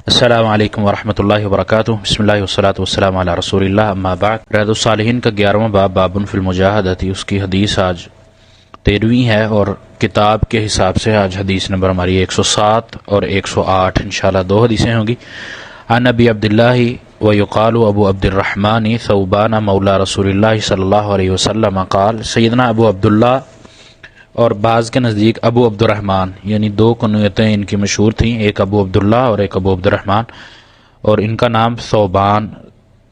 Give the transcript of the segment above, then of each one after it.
السلام علیکم ورحمۃ اللہ وبرکاتہ۔ بسم اللہ والصلاۃ والسلام علی رسول اللہ، اما بعد۔ ریاض الصالحین کا 11واں باب، باب فی المجاہدۃ، اس کی حدیث آج 13ویں ہے اور کتاب کے حساب سے آج حدیث نمبر ہماری 107 اور 108 انشاءاللہ دو حدیثیں ہوں گی۔ عن ابی عبداللہ ویقال ابو عبد الرحمن ثوبان مولا رسول اللہ صلی اللہ علیہ وسلم قال، سیدنا ابو عبداللہ اور بعض کے نزدیک ابو عبد الرحمن، یعنی دو کنیتیں ان کی مشہور تھیں، ایک ابو عبداللہ اور ایک ابو عبد الرحمن، اور ان کا نام ثوبان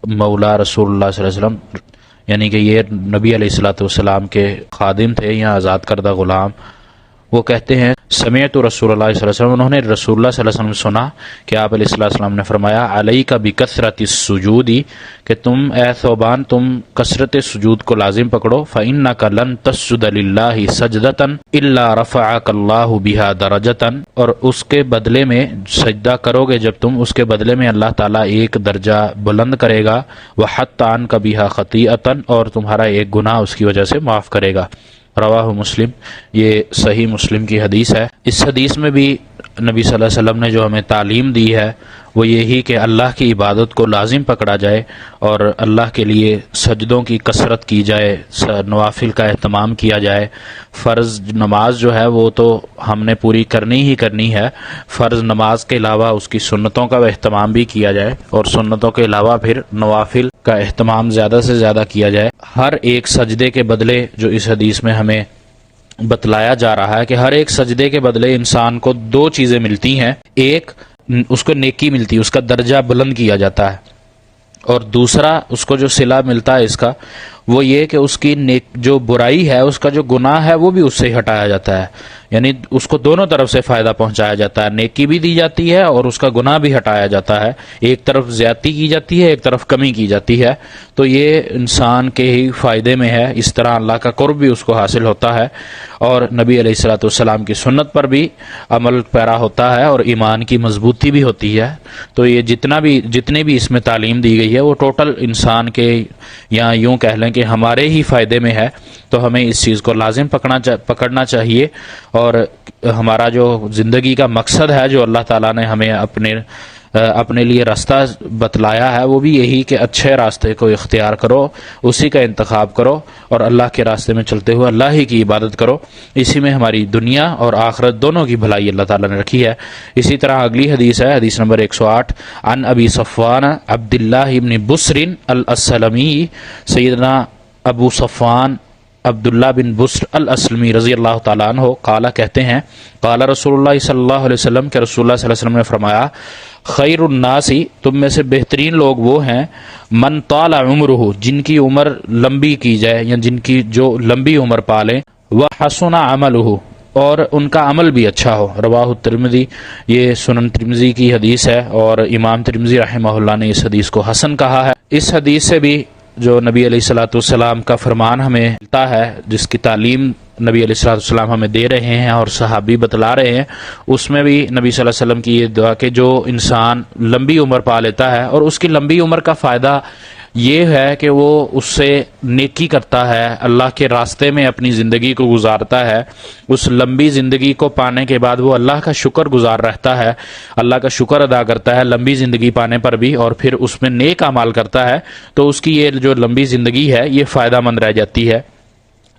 مولا رسول اللہ صلی اللہ علیہ وسلم، یعنی کہ یہ نبی علیہ الصلوۃ والسلام کے خادم تھے یا آزاد کردہ غلام۔ وہ کہتے ہیں سمعت رسول اللہ صلی اللہ علیہ وسلم، انہوں نے رسول اللہ صلی اللہ علیہ وسلم سنا کہ آپ علیہ السلام نے فرمایا علیک بکثرۃ السجود، کہ تم اے ثوبان تم کثرت سجود کو لازم پکڑو، فإنک لن تسجد للہ سجدۃ الا رفعک اللہ بہا درجۃ، اور اس کے بدلے میں سجدہ کرو گے جب تم، اس کے بدلے میں اللہ تعالیٰ ایک درجہ بلند کرے گا، وحط عنک بہا خطیئۃ، اور تمہارا ایک گناہ اس کی وجہ سے معاف کرے گا۔ رواہ مسلم، یہ صحیح مسلم کی حدیث ہے۔ اس حدیث میں بھی نبی صلی اللہ علیہ وسلم نے جو ہمیں تعلیم دی ہے وہ یہی کہ اللہ کی عبادت کو لازم پکڑا جائے اور اللہ کے لیے سجدوں کی کثرت کی جائے، نوافل کا اہتمام کیا جائے۔ فرض نماز جو ہے وہ تو ہم نے پوری کرنی ہی کرنی ہے، فرض نماز کے علاوہ اس کی سنتوں کا اہتمام بھی کیا جائے، اور سنتوں کے علاوہ پھر نوافل کا اہتمام زیادہ سے زیادہ کیا جائے۔ ہر ایک سجدے کے بدلے جو اس حدیث میں ہمیں بتلایا جا رہا ہے کہ ہر ایک سجدے کے بدلے انسان کو دو چیزیں ملتی ہیں، ایک اس کو نیکی ملتی ہے، اس کا درجہ بلند کیا جاتا ہے، اور دوسرا اس کو جو صلہ ملتا ہے اس کا وہ یہ کہ اس کی جو برائی ہے، اس کا جو گناہ ہے وہ بھی اس سے ہٹایا جاتا ہے، یعنی اس کو دونوں طرف سے فائدہ پہنچایا جاتا ہے، نیکی بھی دی جاتی ہے اور اس کا گناہ بھی ہٹایا جاتا ہے، ایک طرف زیادتی کی جاتی ہے ایک طرف کمی کی جاتی ہے، تو یہ انسان کے ہی فائدے میں ہے، اس طرح اللہ کا قرب بھی اس کو حاصل ہوتا ہے اور نبی علیہ الصلوۃ والسلام کی سنت پر بھی عمل پیرا ہوتا ہے اور ایمان کی مضبوطی بھی ہوتی ہے۔ تو یہ جتنے بھی اس میں تعلیم دی گئی ہے وہ ٹوٹل انسان کے، یا یوں کہہ لیں کہ ہمارے ہی فائدے میں ہے، تو ہمیں اس چیز کو لازم پکڑنا چاہیے، اور ہمارا جو زندگی کا مقصد ہے جو اللہ تعالیٰ نے ہمیں اپنے لیے راستہ بتلایا ہے وہ بھی یہی کہ اچھے راستے کو اختیار کرو، اسی کا انتخاب کرو اور اللہ کے راستے میں چلتے ہوئے اللہ ہی کی عبادت کرو، اسی میں ہماری دنیا اور آخرت دونوں کی بھلائی اللہ تعالیٰ نے رکھی ہے۔ اسی طرح اگلی حدیث ہے، حدیث نمبر 108، عن ابی صفوان عبداللہ بن بسر الاسلمی، سیدنا ابو صفوان عبداللہ بن بسر الاسلمی رضی اللہ تعالیٰ عنہ قال، کہتے ہیں قال رسول اللہ صلی اللہ علیہ وسلم، کہ رسول اللہ صلی اللہ علیہ وسلم نے فرمایا خیر الناس، تم میں سے بہترین لوگ وہ ہیں، من طال عمرہ، جن کی عمر لمبی کی جائے یا جن کی جو لمبی عمر پالیں، وحسن عملہ، اور ان کا عمل بھی اچھا ہو۔ رواہ الترمذی، یہ سنن ترمذی کی حدیث ہے اور امام ترمذی رحمہ اللہ نے اس حدیث کو حسن کہا ہے۔ اس حدیث سے بھی جو نبی علیہ الصلوۃ والسلام کا فرمان ہمیں ملتا ہے، جس کی تعلیم نبی علیہ الصلوۃ والسلام ہمیں دے رہے ہیں اور صحابی بتلا رہے ہیں، اس میں بھی نبی صلی اللہ علیہ وسلم کی یہ دعا کہ جو انسان لمبی عمر پا لیتا ہے، اور اس کی لمبی عمر کا فائدہ یہ ہے کہ وہ اس سے نیکی کرتا ہے، اللہ کے راستے میں اپنی زندگی کو گزارتا ہے، اس لمبی زندگی کو پانے کے بعد وہ اللہ کا شکر گزار رہتا ہے، اللہ کا شکر ادا کرتا ہے لمبی زندگی پانے پر بھی، اور پھر اس میں نیک اعمال کرتا ہے، تو اس کی یہ جو لمبی زندگی ہے یہ فائدہ مند رہ جاتی ہے،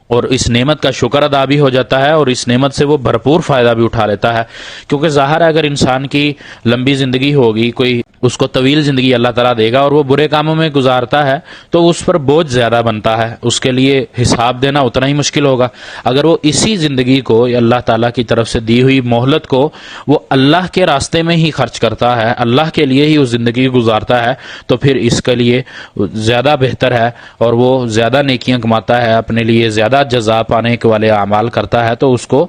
اور اس نعمت کا شکر ادا بھی ہو جاتا ہے اور اس نعمت سے وہ بھرپور فائدہ بھی اٹھا لیتا ہے، کیونکہ ظاہر ہے اگر انسان کی لمبی زندگی ہوگی، کوئی اس کو طویل زندگی اللہ تعالیٰ دے گا اور وہ برے کاموں میں گزارتا ہے تو اس پر بوجھ زیادہ بنتا ہے، اس کے لیے حساب دینا اتنا ہی مشکل ہوگا۔ اگر وہ اسی زندگی کو اللہ تعالیٰ کی طرف سے دی ہوئی مہلت کو وہ اللہ کے راستے میں ہی خرچ کرتا ہے، اللہ کے لیے ہی اس زندگی گزارتا ہے، تو پھر اس کے لیے زیادہ بہتر ہے اور وہ زیادہ نیکیاں کماتا ہے، اپنے لیے زیادہ جزا پانے کے والے اعمال کرتا ہے، تو اس کو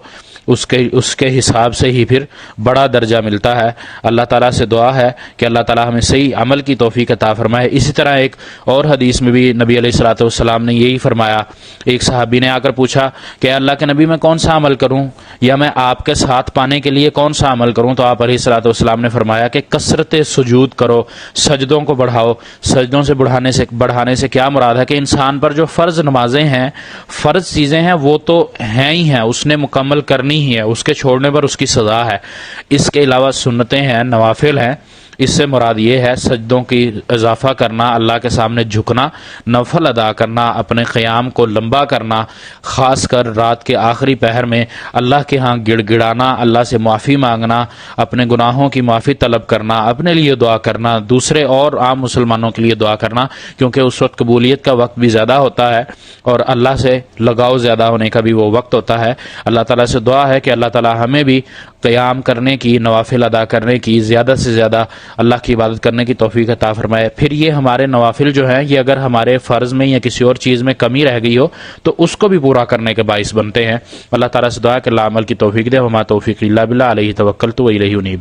اس کے حساب سے ہی پھر بڑا درجہ ملتا ہے۔ اللہ تعالیٰ سے دعا ہے کہ اللہ تعالیٰ ہمیں صحیح عمل کی توفیق عطا فرمائے۔ اسی طرح ایک اور حدیث میں بھی نبی علیہ الصلوۃ والسلام نے یہی فرمایا، ایک صحابی نے آ کر پوچھا کہ اللہ کے نبی میں کون سا عمل کروں، یا میں آپ کے ساتھ پانے کے لیے کون سا عمل کروں، تو آپ علیہ الصلوۃ والسلام نے فرمایا کہ کثرت سجود کرو، سجدوں کو بڑھاؤ۔ سجدوں سے بڑھانے سے کیا مراد ہے کہ انسان پر جو فرض نمازیں ہیں، فرض چیزیں ہیں، وہ تو ہیں ہی ہیں، اس نے مکمل کرنی ہی ہے، اس کے چھوڑنے پر اس کی سزا ہے۔ اس کے علاوہ سنتیں ہیں، نوافل ہیں، اس سے مراد یہ ہے سجدوں کی اضافہ کرنا، اللہ کے سامنے جھکنا، نفل ادا کرنا، اپنے قیام کو لمبا کرنا، خاص کر رات کے آخری پہر میں اللہ کے ہاں گڑ گڑانا، اللہ سے معافی مانگنا، اپنے گناہوں کی معافی طلب کرنا، اپنے لیے دعا کرنا، دوسرے اور عام مسلمانوں کے لیے دعا کرنا، کیونکہ اس وقت قبولیت کا وقت بھی زیادہ ہوتا ہے اور اللہ سے لگاؤ زیادہ ہونے کا بھی وہ وقت ہوتا ہے۔ اللہ تعالیٰ سے دعا ہے کہ اللہ تعالیٰ ہمیں بھی قیام کرنے کی، نوافل ادا کرنے کی، زیادہ سے زیادہ اللہ کی عبادت کرنے کی توفیق عطا فرمائے۔ پھر یہ ہمارے نوافل جو ہیں یہ اگر ہمارے فرض میں یا کسی اور چیز میں کمی رہ گئی ہو تو اس کو بھی پورا کرنے کے باعث بنتے ہیں۔ اللہ تعالیٰ سے دعا کہ اللہ عمل کی توفیق دے۔ وما توفیق الا باللہ، علیہ توکلت و الیہ انیب۔